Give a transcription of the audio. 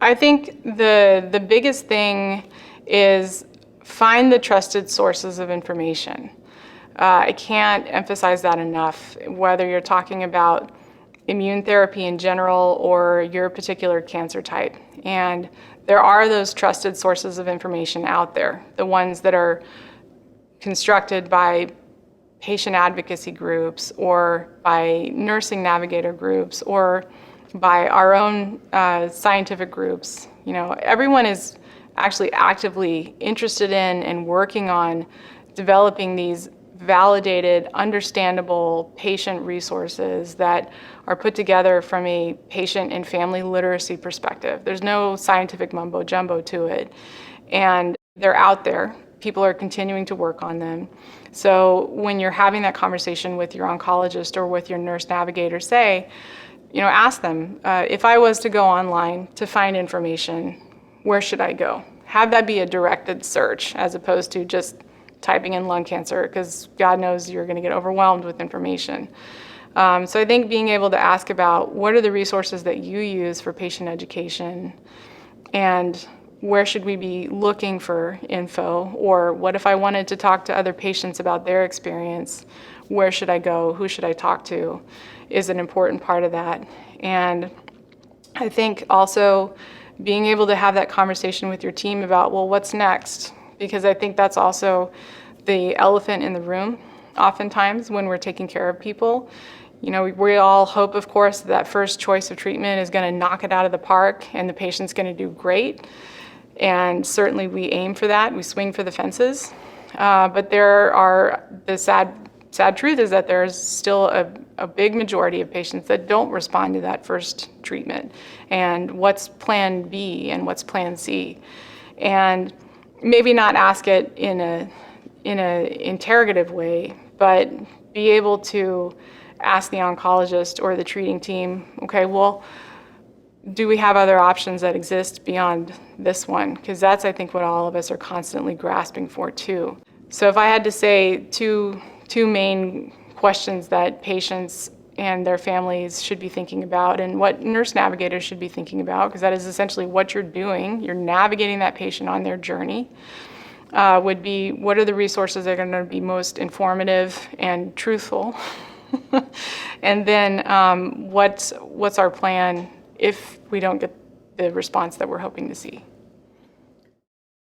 I think the biggest thing is find the trusted sources of information. I can't emphasize that enough, whether you're talking about immune therapy in general or your particular cancer type. And there are those trusted sources of information out there, the ones that are constructed by patient advocacy groups or by nursing navigator groups or by our own scientific groups. You know, everyone is actually actively interested in and working on developing these validated, understandable patient resources that are put together from a patient and family literacy perspective. There's no scientific mumbo jumbo to it. And they're out there. People are continuing to work on them. So when you're having that conversation with your oncologist or with your nurse navigator, say, you know, ask them, if I was to go online to find information, where should I go? Have that be a directed search as opposed to just typing in lung cancer, because God knows you're going to get overwhelmed with information. So I think being able to ask about what are the resources that you use for patient education, and where should we be looking for info, or what if I wanted to talk to other patients about their experience, where should I go, who should I talk to, is an important part of that. And I think also being able to have that conversation with your team about, well, what's next? Because I think that's also the elephant in the room oftentimes when we're taking care of people. You know, we all hope, of course, that first choice of treatment is going to knock it out of the park and the patient's going to do great. And certainly we aim for that. We swing for the fences. But the sad truth is that there's still a big majority of patients that don't respond to that first treatment. And what's plan B and what's plan C? And maybe not ask it in a interrogative way, but be able to ask the oncologist or the treating team, okay, well, do we have other options that exist beyond this one? Because that's, I think, what all of us are constantly grasping for too. So if I had to say two main questions that patients and their families should be thinking about, and what nurse navigators should be thinking about, because that is essentially what you're doing, you're navigating that patient on their journey, would be what are the resources that are going to be most informative and truthful? And then what's our plan if we don't get the response that we're hoping to see?